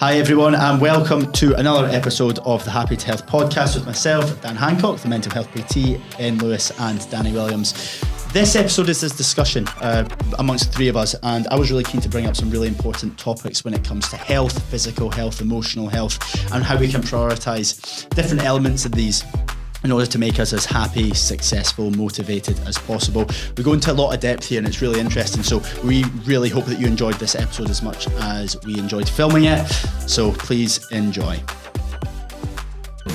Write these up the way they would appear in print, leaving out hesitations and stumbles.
Hi everyone, and welcome to another episode of the Happy to Health podcast with myself, Dan Hancock, the mental health PT, Ian Lewis and Danny Williams. This episode is this discussion amongst the three of us, and I was really keen to bring up some really important topics when it comes to health, physical health, emotional health, and how we can prioritise different elements of these in order to make us as happy, successful, motivated as possible. We go into a lot of depth here and it's really interesting, so we really hope that you enjoyed this episode as much as we enjoyed filming it, so please enjoy.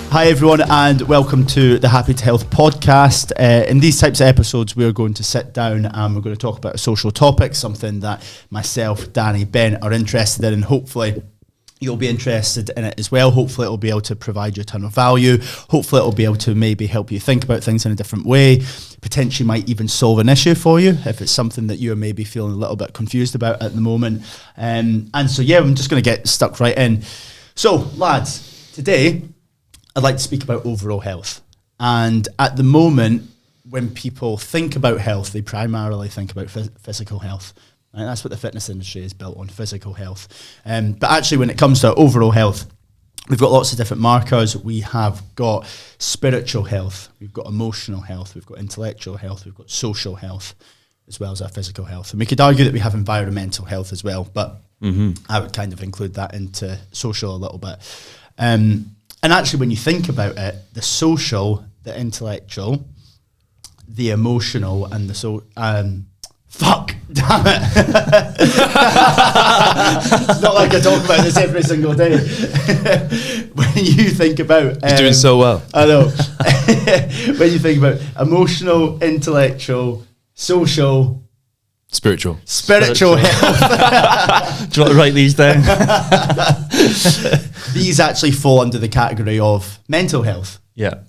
Hi everyone, and welcome to the Happy to Health podcast. In these types of episodes, we're going to sit down and we're going to talk about a social topic, something that myself, Danny, Ben are interested in, and hopefully you'll be interested in it as well. Hopefully it'll be able to provide you a ton of value. Hopefully it'll be able to maybe help you think about things in a different way. Potentially might even solve an issue for you if it's something that you're maybe feeling a little bit confused about at the moment. And so, yeah, I'm just going to get stuck right in. So, lads, today I'd like to speak about overall health. And at the moment, when people think about health, they primarily think about physical health. Right? That's what the fitness industry is built on, physical health. But actually, when it comes to overall health, we've got lots of different markers. We have got spiritual health, we've got emotional health, we've got intellectual health, we've got social health, as well as our physical health. And we could argue that we have environmental health as well, but I would kind of include that into social a little bit. And actually, when you think about it, the social, the intellectual, the emotional, and the fuck, damn it. It's not like I talk about this every single day. When you think about... You're doing so well. I know. When you think about emotional, intellectual, social... Spiritual health. Do you want to write these down? These actually fall under the category of mental health. Yeah.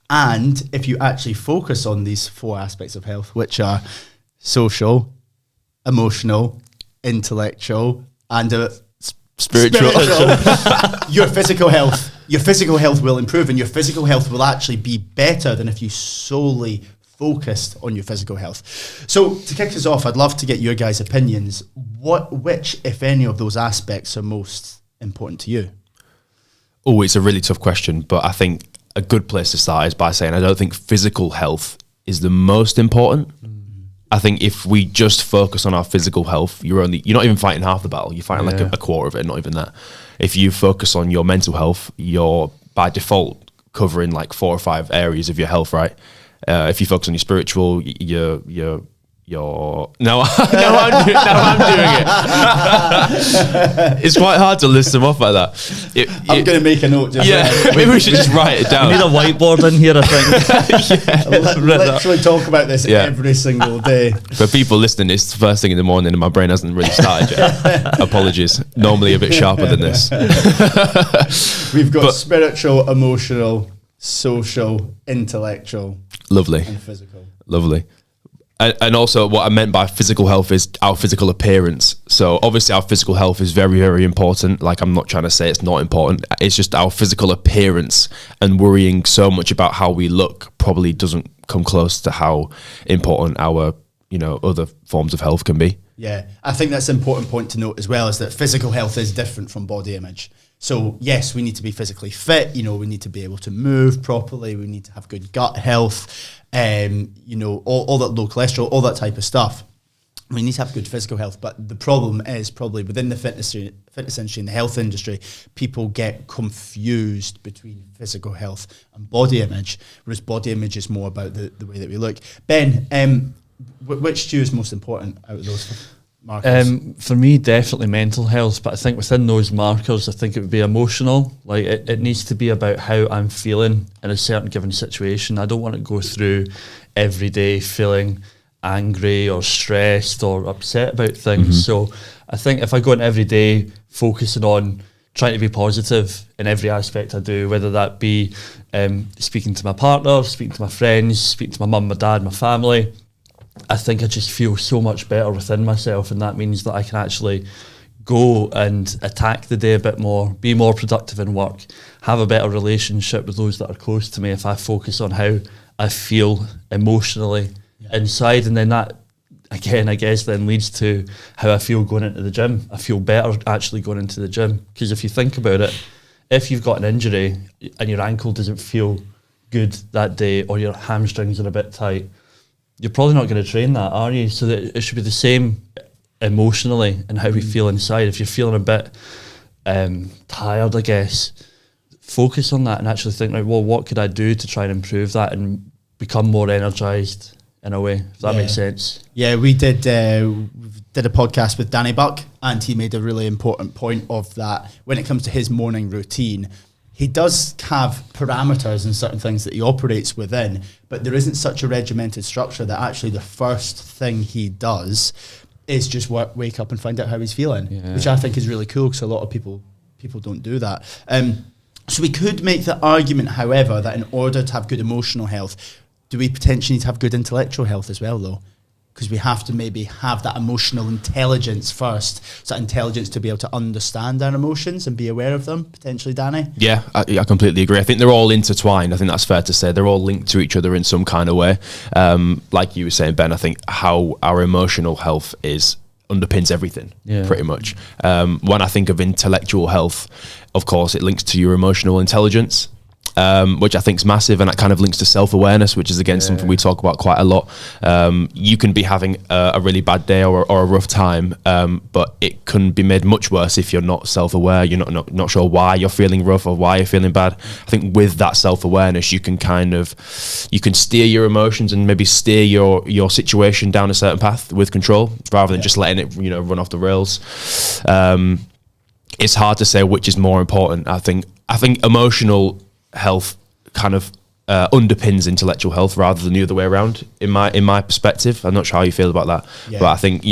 And if you actually focus on these four aspects of health, which are social, emotional, intellectual, and spiritual. Your physical health will improve, and your physical health will actually be better than if you solely focused on your physical health. So to kick us off, I'd love to get your guys' opinions. Which, if any, of those aspects are most important to you? Oh, it's a really tough question, but I think a good place to start is by saying I don't think physical health is the most important. I think if we just focus on our physical health, you're not even fighting half the battle. You're fighting like a quarter of it, not even that. If you focus on your mental health, you're by default covering like 4 or 5 areas of your health, right? If you focus on your spiritual, you're no, I'm doing it. It's quite hard to list them off like that. I'm going to make a note. Maybe we should just write it down. We need a whiteboard in here, I think. Literally talk about this every single day. For people listening, it's the first thing in the morning and my brain hasn't really started yet. Apologies. Normally a bit sharper than this. We've got spiritual, emotional, social, intellectual, lovely, and physical. Lovely. And also what I meant by physical health is our physical appearance. So obviously our physical health is very, very important. Like, I'm not trying to say it's not important. It's just our physical appearance, and worrying so much about how we look probably doesn't come close to how important our, other forms of health can be. Yeah, I think that's an important point to note as well, is that physical health is different from body image. So yes, we need to be physically fit, we need to be able to move properly, we need to have good gut health, all that low cholesterol, all that type of stuff. We need to have good physical health, but the problem is probably within the fitness industry and the health industry, people get confused between physical health and body image, whereas body image is more about the way that we look. Ben, which to you is most important out of those markers? For me, definitely mental health, but I think within those markers, I think it would be emotional. Like, it needs to be about how I'm feeling in a certain given situation. I don't want to go through every day feeling angry or stressed or upset about things. So I think if I go in every day focusing on trying to be positive in every aspect I do, whether that be speaking to my partner, speaking to my friends, speaking to my mum, my dad, my family, I think I just feel so much better within myself, and that means that I can actually go and attack the day a bit more, be more productive in work, have a better relationship with those that are close to me if I focus on how I feel emotionally inside, and then that again, I guess then leads to how I feel going into the gym. I feel better actually going into the gym, because if you think about it, if you've got an injury and your ankle doesn't feel good that day, or your hamstrings are a bit tight, you're probably not going to train that, are you? So that it should be the same emotionally and how we feel inside. If you're feeling a bit tired, I guess, focus on that and actually think, like, well, what could I do to try and improve that and become more energized in a way, if that makes sense. Yeah, we did a podcast with Danny Buck, and he made a really important point of that when it comes to his morning routine. He does have parameters and certain things that he operates within, but there isn't such a regimented structure that actually the first thing he does is just wake up and find out how he's feeling, which I think is really cool, because a lot of people don't do that. So we could make the argument, however, that in order to have good emotional health, do we potentially need to have good intellectual health as well, though? Because we have to maybe have that emotional intelligence first, so that intelligence to be able to understand our emotions and be aware of them, potentially, Danny? Yeah, I completely agree. I think they're all intertwined. I think that's fair to say. They're all linked to each other in some kind of way. Like you were saying, Ben, I think how our emotional health underpins everything, pretty much. When I think of intellectual health, of course, it links to your emotional intelligence. Which I think is massive, and that kind of links to self-awareness, which is again something we talk about quite a lot. You can be having a really bad day or a rough time, but it can be made much worse if you're not self-aware. You're not sure why you're feeling rough or why you're feeling bad. I think with that self-awareness, you can steer your emotions and maybe steer your situation down a certain path with control, rather than just letting it run off the rails. It's hard to say which is more important. I think emotional health kind of underpins intellectual health rather than the other way around, in my perspective. I'm not sure how you feel about that, but I think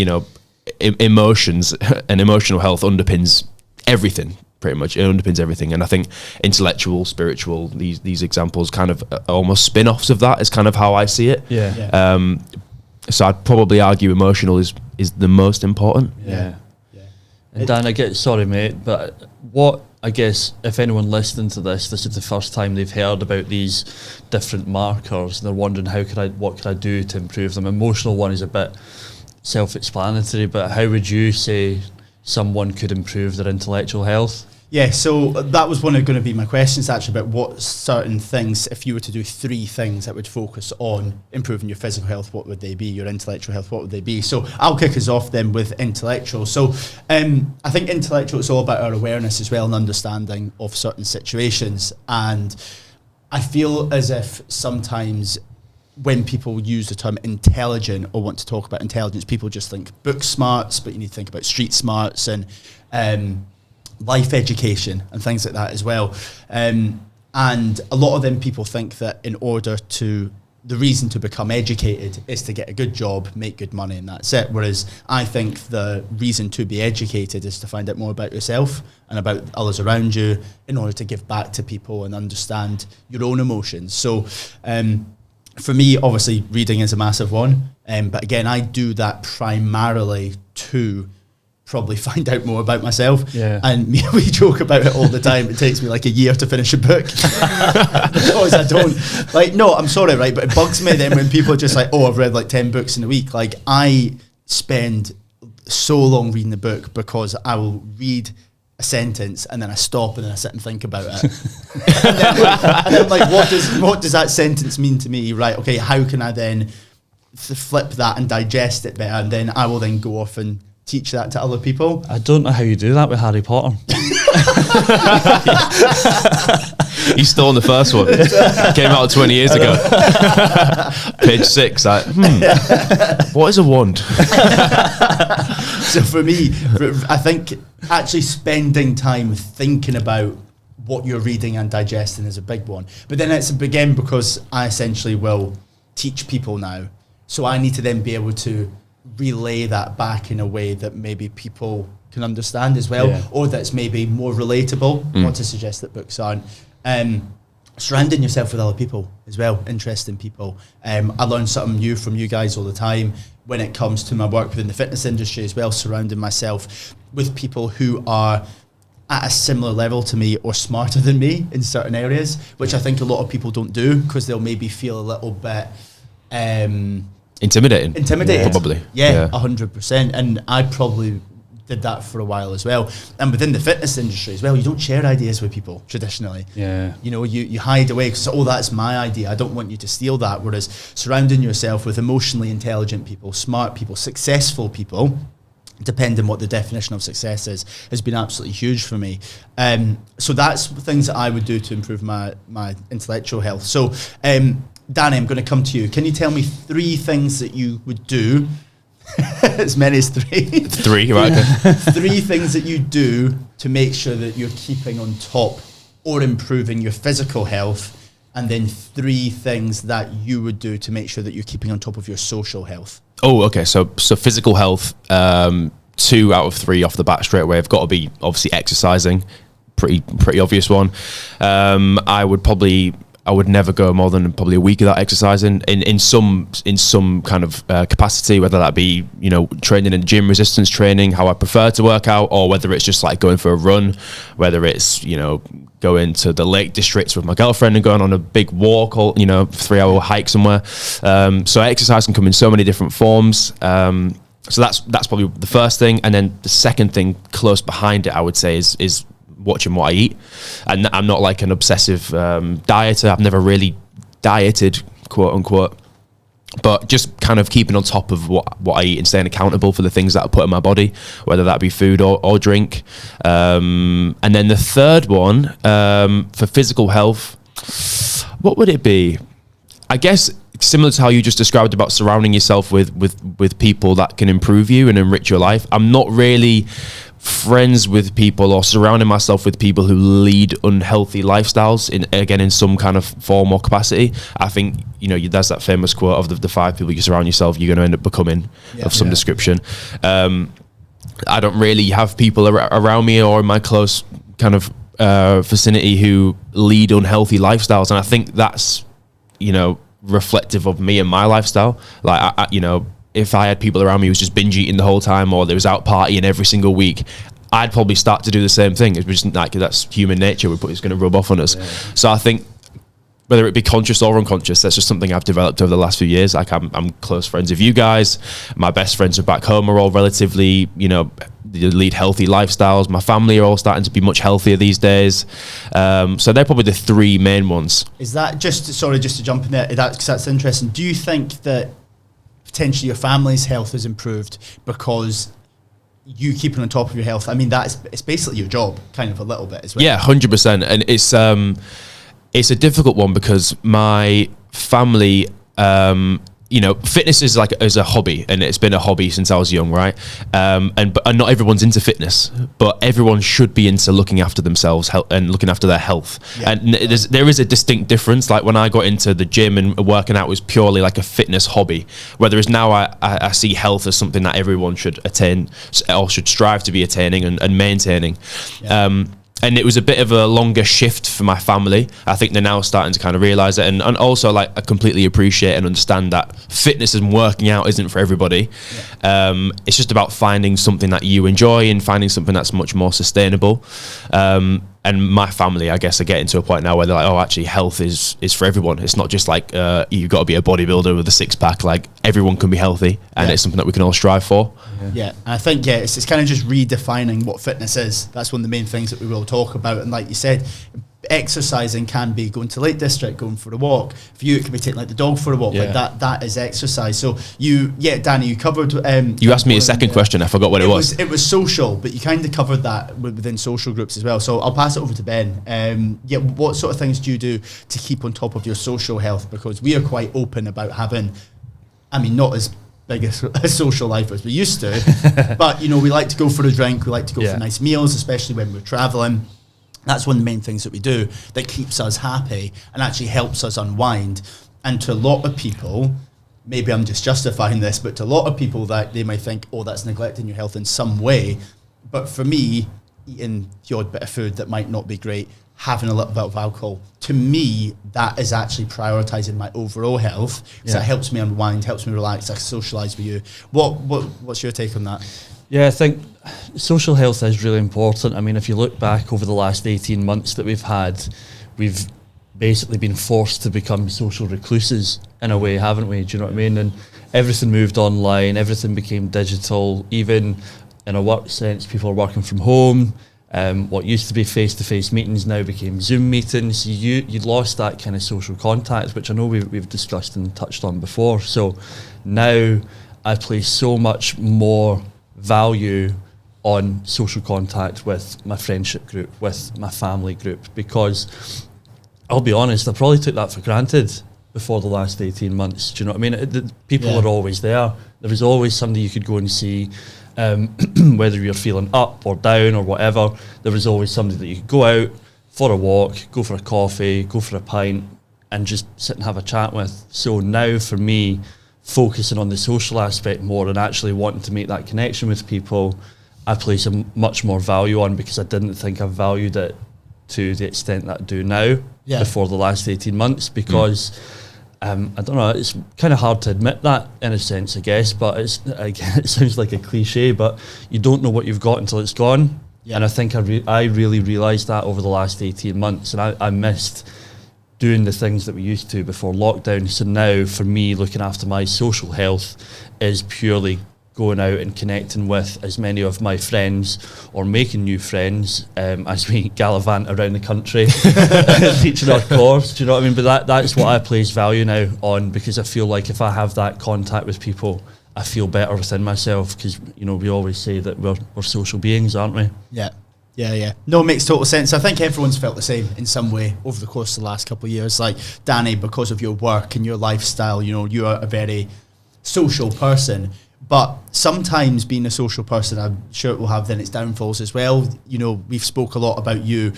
emotions and emotional health underpins everything, pretty much. It underpins everything, and I think intellectual, spiritual, these examples kind of almost spin-offs of that is kind of how I see it. So I'd probably argue emotional is the most important. And Dan, sorry mate, but I guess if anyone listening to this is the first time they've heard about these different markers, and they're wondering what could I do to improve them. Emotional one is a bit self-explanatory, but how would you say someone could improve their intellectual health? Yeah, so that was going to be my questions, actually, about what certain things, if you were to do 3 things that would focus on improving your physical health, what would they be? Your intellectual health, what would they be? So I'll kick us off then with intellectual. So I think intellectual is all about our awareness as well, and understanding of certain situations. And I feel as if sometimes when people use the term intelligent or want to talk about intelligence, people just think book smarts, but you need to think about street smarts and life education and things like that as well. And a lot of them people think that the reason to become educated is to get a good job, make good money, and that's it. Whereas I think the reason to be educated is to find out more about yourself and about others around you, in order to give back to people and understand your own emotions. So for me, obviously, reading is a massive one. But again, I do that primarily to probably find out more about myself. And we joke about it all the time. It takes me like a year to finish a book because I don't I'm sorry, right? But it bugs me then when people are just like, oh, I've read like 10 books in a week. Like, I spend so long reading the book because I will read a sentence and then I stop and then I sit and think about it. and then I'm like, what does that sentence mean to me? Right. Okay. How can I then flip that and digest it better? And then I will then go off and teach that to other people. I don't know how you do that with Harry Potter. He's still on the first one. Came out 20 years ago. Page 6. What is a wand? So for me, I think actually spending time thinking about what you're reading and digesting is a big one. But then it's again because I essentially will teach people now. So I need to then be able to relay that back in a way that maybe people can understand as well, or that's maybe more relatable. Not to suggest that books aren't. Surrounding yourself with other people as well, interesting people. I learn something new from you guys all the time when it comes to my work within the fitness industry as well, surrounding myself with people who are at a similar level to me or smarter than me in certain areas, which I think a lot of people don't do, because they'll maybe feel a little bit intimidating. Probably. Yeah, 100%. And I probably did that for a while as well. And within the fitness industry as well, you don't share ideas with people traditionally. Yeah. You know, you hide away because, that's my idea. I don't want you to steal that. Whereas surrounding yourself with emotionally intelligent people, smart people, successful people, depending what the definition of success is, has been absolutely huge for me. So that's things that I would do to improve my intellectual health. So, Danny, I'm going to come to you. Can you tell me 3 things that you would do? As many as 3. 3, right? Okay. 3 things that you do to make sure that you're keeping on top or improving your physical health, and then 3 things that you would do to make sure that you're keeping on top of your social health. Oh, okay. So physical health, 2 out of 3 off the bat straight away have got to be obviously exercising. Pretty obvious one. I would never go more than probably a week without exercising in some kind of capacity, whether that be, you know, training in gym, resistance training, how I prefer to work out, or whether it's just like going for a run, whether it's, you know, going to the Lake Districts with my girlfriend and going on a big walk, or, you know, 3-hour hike somewhere. So exercise can come in so many different forms. So that's probably the first thing. And then the second thing close behind it, I would say, is watching what I eat. And I'm not like an obsessive dieter. I've never really dieted, quote unquote, but just kind of keeping on top of what I eat and staying accountable for the things that I put in my body, whether that be food or drink. And then the third one, for physical health, what would it be? I guess similar to how you just described about surrounding yourself with people that can improve you and enrich your life. I'm not really friends with people or surrounding myself with people who lead unhealthy lifestyles in some kind of form or capacity. I think, you know, there's that famous quote of the 5 people you surround yourself, you're going to end up becoming of some description. I don't really have people around me or in my close kind of vicinity who lead unhealthy lifestyles. And I think that's, you know, reflective of me and my lifestyle. Like, I you know, if I had people around me who was just binge eating the whole time, or they was out partying every single week, I'd probably start to do the same thing. It's just like, that's human nature. It's going to rub off on us. Yeah. So I think whether it be conscious or unconscious, that's just something I've developed over the last few years. Like I'm close friends with you guys. My best friends are back home are all relatively, you know, they lead healthy lifestyles. My family are all starting to be much healthier these days. So they're probably the 3 main ones. Is that just to jump in there, because that's interesting. Do you think that potentially your family's health has improved because you keeping on top of your health? I mean, it's basically your job, kind of a little bit as well. Yeah, 100%. And it's a difficult one because my family, you know, fitness is a hobby, and it's been a hobby since I was young, right? And not everyone's into fitness, but everyone should be into looking after themselves and looking after their health. Yeah. And there is a distinct difference. Like when I got into the gym and working out was purely like a fitness hobby, whereas now I see health as something that everyone should attain or should strive to be attaining and maintaining. Yeah. And it was a bit of a longer shift for my family. I think they're now starting to kind of realize it, and also like I completely appreciate and understand that fitness and working out isn't for everybody. Yeah. It's just about finding something that you enjoy and finding something that's much more sustainable. And my family, I guess, are getting to a point now where they're like, oh, actually, health is for everyone. It's not just like you've got to be a bodybuilder with a 6-pack. Like everyone can be healthy, and it's something that we can all strive for. Yeah, and I think it's kind of just redefining what fitness is. That's one of the main things that we will talk about. And like you said, exercising can be going to Lake District, going for a walk. For you, it can be taking like the dog for a walk. Like that is exercise. So Danny, you covered. You asked me a second question. I forgot what it was. It was social, but you kind of covered that within social groups as well. So I'll pass it over to Ben. What sort of things do you do to keep on top of your social health? Because we are quite open about having, I mean, not as big a social life as we used to, but you know, we like to go for a drink. We like to go for nice meals, especially when we're traveling. That's one of the main things that we do that keeps us happy and actually helps us unwind. And to a lot of people, maybe I'm just justifying this, but to a lot of people that they might think, oh, that's neglecting your health in some way. But for me, eating the odd bit of food that might not be great, having a little bit of alcohol, to me, that is actually prioritizing my overall health. So it helps me unwind, helps me relax, I socialize with you. What's your take on that? Yeah, I think social health is really important. I mean, if you look back over the last 18 months that we've basically been forced to become social recluses in a way, haven't we? Do you know what I mean? And everything moved online, everything became digital. Even in a work sense, people are working from home. What used to be face-to-face meetings now became Zoom meetings. You lost that kind of social contact, which I know we've discussed and touched on before. So now I place so much more value on social contact with my friendship group, with my family group, because I'll be honest, I probably took that for granted before the last 18 months. Do you know what I mean? The people are always there. There was always somebody you could go and see, whether you're feeling up or down or whatever. There was always somebody that you could go out for a walk, go for a coffee, go for a pint, and just sit and have a chat with. So now for me, focusing on the social aspect more and actually wanting to make that connection with people, I place a much more value on, because I didn't think I valued it to the extent that I do now before the last 18 months, because I don't know, it's kind of hard to admit that in a sense, I guess, but it sounds like a cliche, but you don't know what you've got until it's gone. And I think I really realised that over the last 18 months, and I missed doing the things that we used to before lockdown. So now for me, looking after my social health is purely going out and connecting with as many of my friends, or making new friends, as we gallivant around the country teaching our course. Do you know what I mean? But that's what I place value now on, because I feel like if I have that contact with people, I feel better within myself, because we always say that we're social beings, aren't we? Yeah. No, it makes total sense. I think everyone's felt the same in some way over the course of the last couple of years. Like, Danny, because of your work and your lifestyle, you are a very social person. But sometimes being a social person, I'm sure it will have then its downfalls as well. We've spoke a lot about you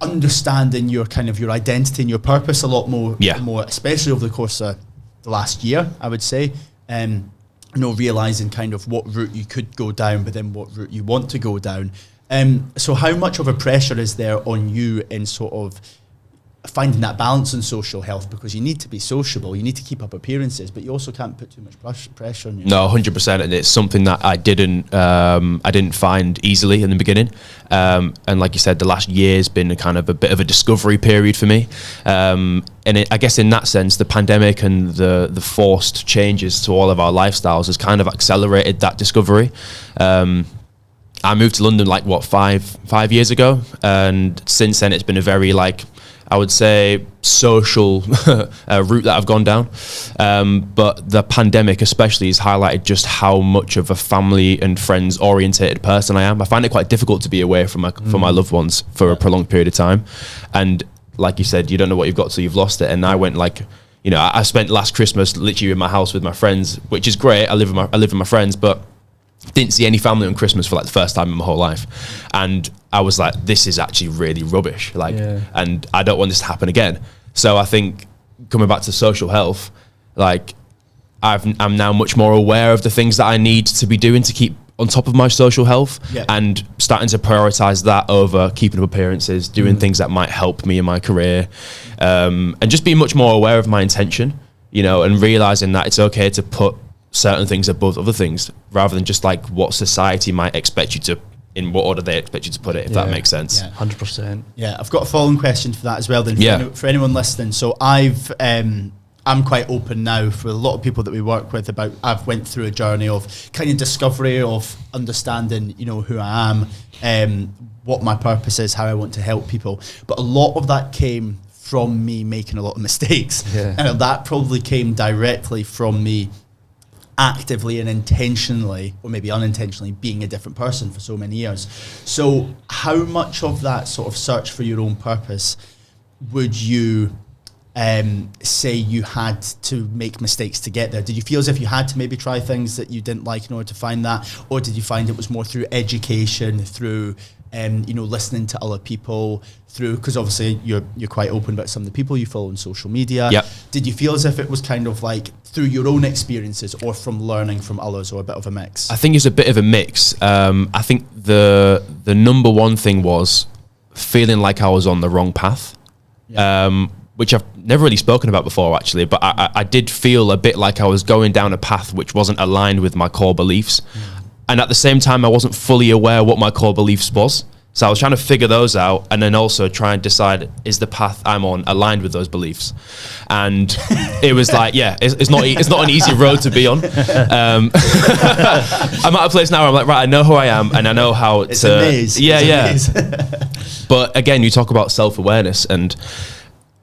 understanding your identity and your purpose a lot more, especially over the course of the last year, I would say. Realising kind of what route you could go down, but then what route you want to go down. So how much of a pressure is there on you in sort of finding that balance in social health? Because you need to be sociable, you need to keep up appearances, but you also can't put too much pressure on you. No, 100%, and it's something that I didn't find easily in the beginning, and like you said, the last year's been a bit of a discovery period for me, and I guess in that sense, the pandemic and the forced changes to all of our lifestyles has kind of accelerated that discovery. I moved to London 5 years ago, and since then it's been a very I would say social route that I've gone down. But the pandemic especially has highlighted just how much of a family and friends orientated person I am. I find it quite difficult to be away from my loved ones for a prolonged period of time. And like you said, you don't know what you've got till you've lost it. And I went I spent last Christmas literally in my house with my friends, which is great. I live with my friends, but didn't see any family on Christmas for the first time in my whole life. And I was like, this is actually really rubbish. And I don't want this to happen again. So I think coming back to social health, I'm now much more aware of the things that I need to be doing to keep on top of my social health, and starting to prioritize that over keeping up appearances, doing things that might help me in my career, and just being much more aware of my intention, and realizing that it's okay to put certain things above other things, rather than just what society might expect you to, in what order they expect you to put it, if that makes sense. 100%. I've got a following question for that as well then, for anyone listening. So I'm quite open now for a lot of people that we work with about, I've went through a journey of kind of discovery, of understanding who I am, what my purpose is, how I want to help people, but a lot of that came from me making a lot of mistakes, and that probably came directly from me actively and intentionally, or maybe unintentionally, being a different person for so many years. So how much of that sort of search for your own purpose would you say you had to make mistakes to get there? Did you feel as if you had to maybe try things that you didn't like in order to find that, or did you find it was more through education, through listening to other people, because obviously you're quite open about some of the people you follow on social media. Did you feel as if it was kind of through your own experiences, or from learning from others, or a bit of a mix? I think it's a bit of a mix. I think the number one thing was feeling like I was on the wrong path, which I've never really spoken about before actually, but I did feel a bit like I was going down a path which wasn't aligned with my core beliefs. And at the same time, I wasn't fully aware what my core beliefs was. So I was trying to figure those out, and then also try and decide, is the path I'm on aligned with those beliefs? And it was like, it's not an easy road to be on. I'm at a place now where I'm like, right, I know who I am, and I know how it's a maze. But again, you talk about self-awareness and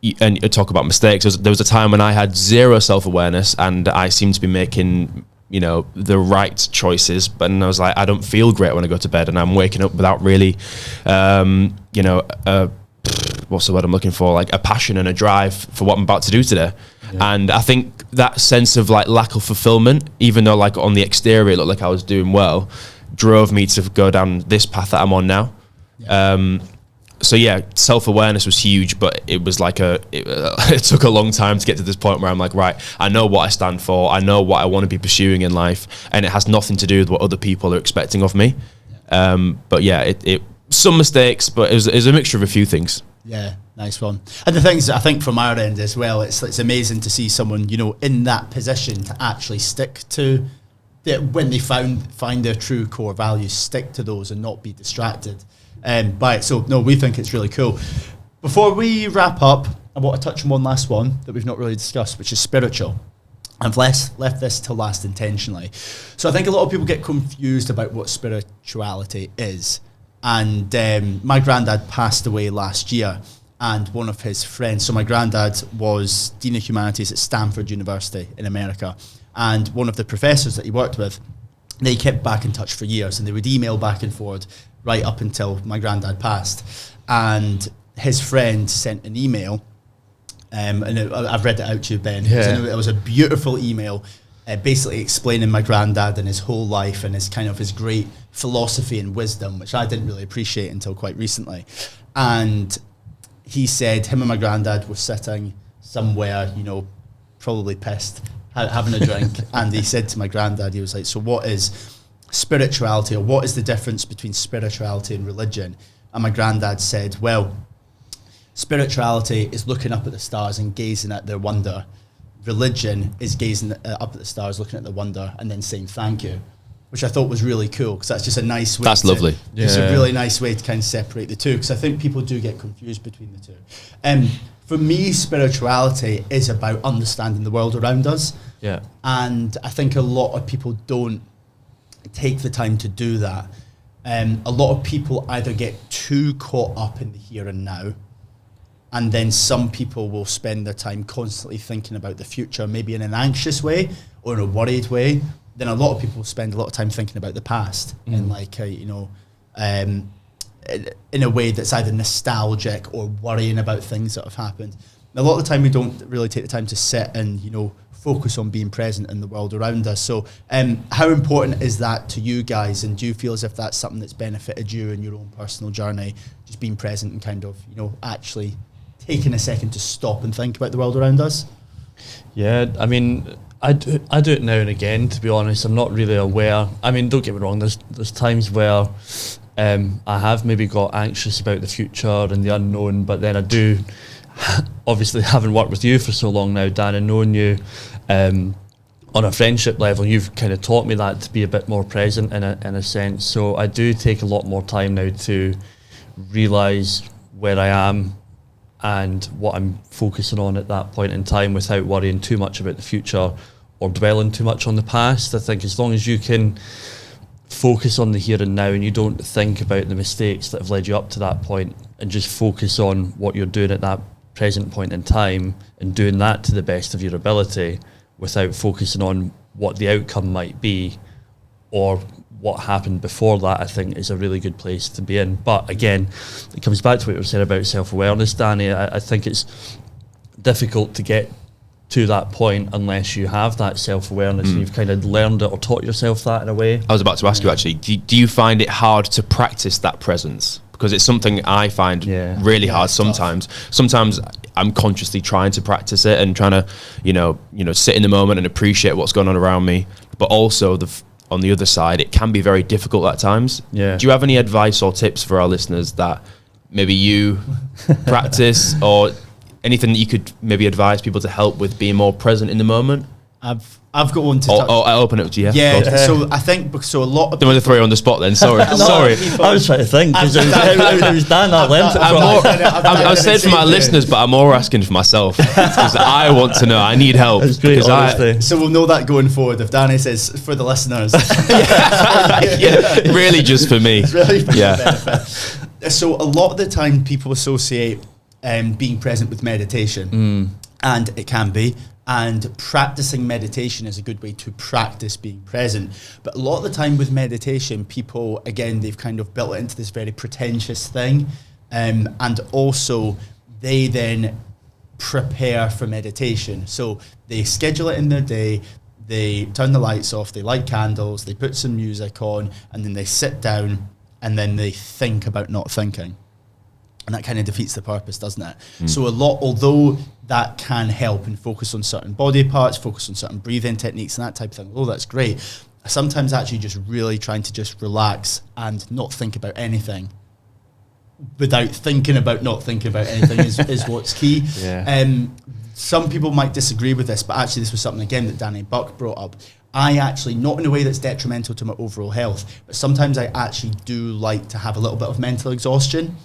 you talk about mistakes. There was a time when I had zero self-awareness, and I seemed to be making the right choices, but I was like, I don't feel great when I go to bed, and I'm waking up without really what's the word I'm looking for, like a passion and a drive for what I'm about to do today. And I think that sense of like lack of fulfillment, even though like on the exterior it looked like I was doing well, drove me to go down this path that I'm on now. So self-awareness was huge, but it was like it took a long time to get to this point where I'm like, right, I know what I stand for, I know what I want to be pursuing in life, and it has nothing to do with what other people are expecting of me. But it some mistakes, but it was a mixture of a few things. Yeah, nice one. And the things I think from our end as well, it's amazing to see someone in that position to actually stick to when they find their true core values, stick to those and not be distracted by it. So no, we think it's really cool. Before we wrap up, I want to touch on one last one that we've not really discussed, which is spiritual. I've left this to last intentionally. So I think a lot of people get confused about what spirituality is. And my granddad passed away last year, and one of his friends, so my granddad was Dean of Humanities at Stanford University in America, and one of the professors that he worked with, they kept back in touch for years, and they would email back and forward right up until my granddad passed. And his friend sent an email, and I've read it out to you, Ben. Yeah. It was a beautiful email, basically explaining my granddad and his whole life and his great philosophy and wisdom, which I didn't really appreciate until quite recently. And he said him and my granddad were sitting somewhere, probably pissed, having a drink. And he said to my granddad, he was like, so what is spirituality, or what is the difference between spirituality and religion? And my granddad said, well, spirituality is looking up at the stars and gazing at their wonder. Religion is gazing up at the stars, looking at the wonder, and then saying thank you, which I thought was really cool, because that's just a nice way. That's lovely. It's a really nice way to kind of separate the two, because I think people do get confused between the two. For me, spirituality is about understanding the world around us. Yeah. And I think a lot of people don't take the time to do that. A lot of people either get too caught up in the here and now, and then some people will spend their time constantly thinking about the future, maybe in an anxious way or in a worried way. Then a lot of people spend a lot of time thinking about the past and in a way that's either nostalgic or worrying about things that have happened. And a lot of the time we don't really take the time to sit and, focus on being present in the world around us. So how important is that to you guys? And do you feel as if that's something that's benefited you in your own personal journey, just being present and kind of, actually taking a second to stop and think about the world around us? Yeah, I mean, I do it now and again, to be honest. I'm not really aware. I mean, don't get me wrong, there's times where I have maybe got anxious about the future and the unknown, but then I do, obviously having worked with you for so long now, Dan, and knowing you on a friendship level, you've kind of taught me that, to be a bit more present in a sense. So I do take a lot more time now to realise where I am and what I'm focusing on at that point in time, without worrying too much about the future or dwelling too much on the past. I think as long as you can focus on the here and now, and you don't think about the mistakes that have led you up to that point, and just focus on what you're doing at that present point in time and doing that to the best of your ability, without focusing on what the outcome might be or what happened before that, I think is a really good place to be in. But again, it comes back to what you were saying about self-awareness, Danny. I think it's difficult to get to that point unless you have that self-awareness and you've kind of learned it or taught yourself that in a way. I was about to ask you, actually, do you find it hard to practice that presence? Because it's something I find really hard sometimes. Sometimes I'm consciously trying to practice it and trying to, sit in the moment and appreciate what's going on around me. But also on the other side, it can be very difficult at times. Yeah. Do you have any advice or tips for our listeners that maybe you practice, or anything that you could maybe advise people to help with being more present in the moment? I've got one to touch. I'll open it to you. Yeah, so I think a lot of don't want to throw you on the spot then. Sorry. Sorry. I was trying to think because it was Dan that length. I'm saying for my listeners, but I'm more asking for myself because I want to know. I need help. It's great, so we'll know that going forward. If Danny says for the listeners, really just for me. It's really for your benefit. So a lot of the time, people associate being present with meditation, and it can be. And practicing meditation is a good way to practice being present. But a lot of the time with meditation, people, again, they've kind of built it into this very pretentious thing. And also, they then prepare for meditation. So they schedule it in their day, they turn the lights off, they light candles, they put some music on, and then they sit down and then they think about not thinking. And that kind of defeats the purpose, doesn't it? So although that can help and focus on certain body parts, focus on certain breathing techniques and that type of thing, that's great. Sometimes actually just really trying to just relax and not think about anything without thinking about not thinking about anything is what's key. Some people might disagree with this, but actually this was something, again, that Danny Buck brought up. I actually, not in a way that's detrimental to my overall health, but sometimes I actually do like to have a little bit of mental exhaustion.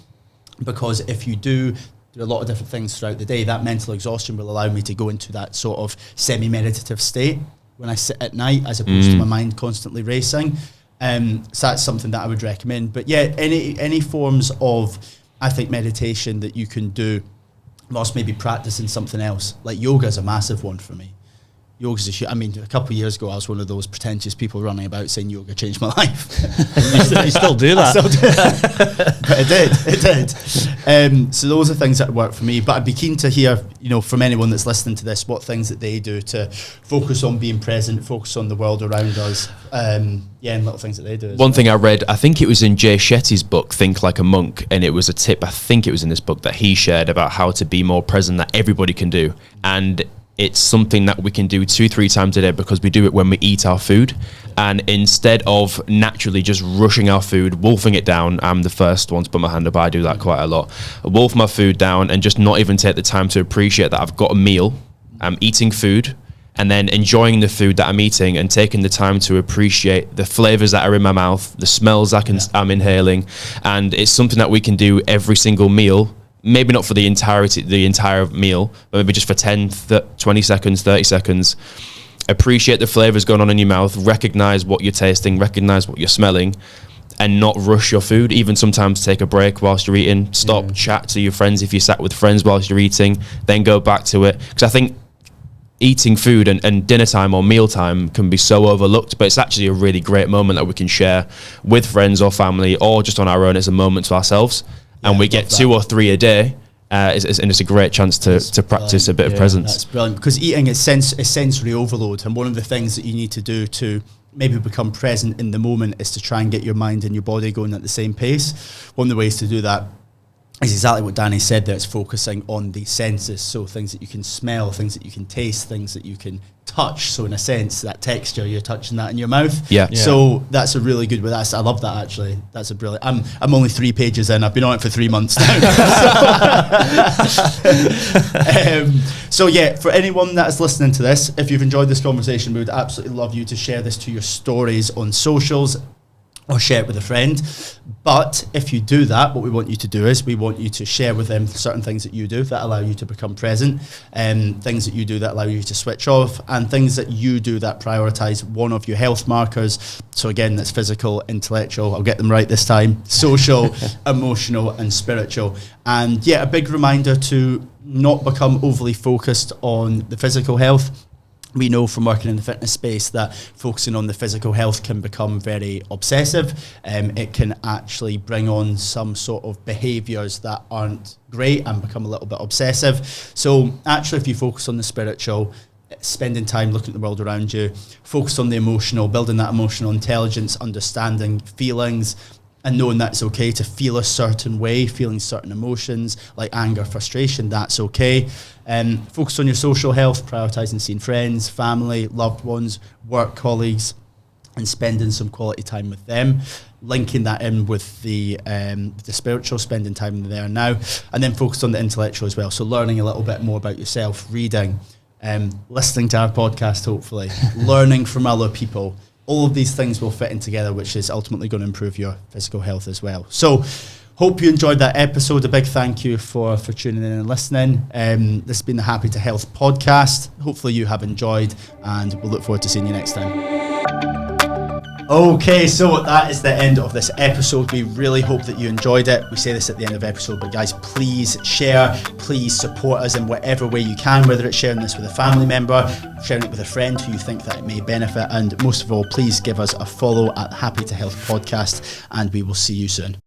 Because if you do a lot of different things throughout the day, that mental exhaustion will allow me to go into that sort of semi-meditative state when I sit at night, as opposed to my mind constantly racing. So that's something that I would recommend. But yeah, any forms of, I think, meditation that you can do whilst maybe practicing something else. Like yoga is a massive one for me. Yoga's a a couple of years ago, I was one of those pretentious people running about saying yoga changed my life. You still do that. But it did. So those are things that work for me. But I'd be keen to hear, from anyone that's listening to this, what things that they do to focus on being present, focus on the world around us. And little things that they do. One thing I read, I think it was in Jay Shetty's book, Think Like a Monk, and it was a tip, I think it was in this book, that he shared about how to be more present that everybody can do. And it's something that we can do 2-3 times a day because we do it when we eat our food. And instead of naturally just rushing our food, wolfing it down, I'm the first one to put my hand up, I do that quite a lot. Wolf my food down and just not even take the time to appreciate that I've got a meal, I'm eating food, and then enjoying the food that I'm eating and taking the time to appreciate the flavors that are in my mouth, the smells I'm inhaling. And it's something that we can do every single meal. Maybe not for the entire meal, but maybe just for 10, 20 seconds, 30 seconds. Appreciate the flavors going on in your mouth, recognize what you're tasting, recognize what you're smelling, and not rush your food. Even sometimes take a break whilst you're eating, stop, chat to your friends if you sat with friends whilst you're eating, then go back to it. Because I think eating food and dinner time or meal time can be so overlooked, but it's actually a really great moment that we can share with friends or family or just on our own as a moment to ourselves. And we get 2 or 3 a day, and it's a great chance to practice a bit of presence. That's brilliant, because eating is sensory overload, and one of the things that you need to do to maybe become present in the moment is to try and get your mind and your body going at the same pace. One of the ways to do that is exactly what Danny said there. It's focusing on the senses, so things that you can smell, things that you can taste, things that you can touch. So in a sense, that texture, you're touching that in your mouth. Yeah. So that's a really good way. I love that, actually. That's a brilliant. I'm only 3 pages in. I've been on it for 3 months now. So yeah, for anyone that is listening to this, if you've enjoyed this conversation, we would absolutely love you to share this to your stories on socials, or share it with a friend. But if you do that, what we want you to do is we want you to share with them certain things that you do that allow you to become present, and things that you do that allow you to switch off, and things that you do that prioritize one of your health markers. So again, that's physical, intellectual, I'll get them right this time, social, emotional, and spiritual. And yeah, a big reminder to not become overly focused on the physical health. We know from working in the fitness space that focusing on the physical health can become very obsessive. It can actually bring on some sort of behaviours that aren't great and become a little bit obsessive. So actually, if you focus on the spiritual, spending time looking at the world around you, focus on the emotional, building that emotional intelligence, understanding feelings, and knowing that it's okay to feel a certain way, feeling certain emotions like anger, frustration, that's okay. Focus on your social health, prioritising seeing friends, family, loved ones, work colleagues, and spending some quality time with them. Linking that in with the spiritual, spending time there now, and then focus on the intellectual as well. So learning a little bit more about yourself, reading, listening to our podcast, hopefully, learning from other people. All of these things will fit in together, which is ultimately going to improve your physical health as well. So hope you enjoyed that episode. A big thank you for tuning in and listening. This has been the Happy to Health podcast. Hopefully you have enjoyed, and we'll look forward to seeing you next time. Okay, so that is the end of this episode. We really hope that you enjoyed it. We say this at the end of the episode, but guys, please share, please support us in whatever way you can, whether it's sharing this with a family member, sharing it with a friend who you think that it may benefit, and most of all, please give us a follow at Happy to Health Podcast, and we will see you soon.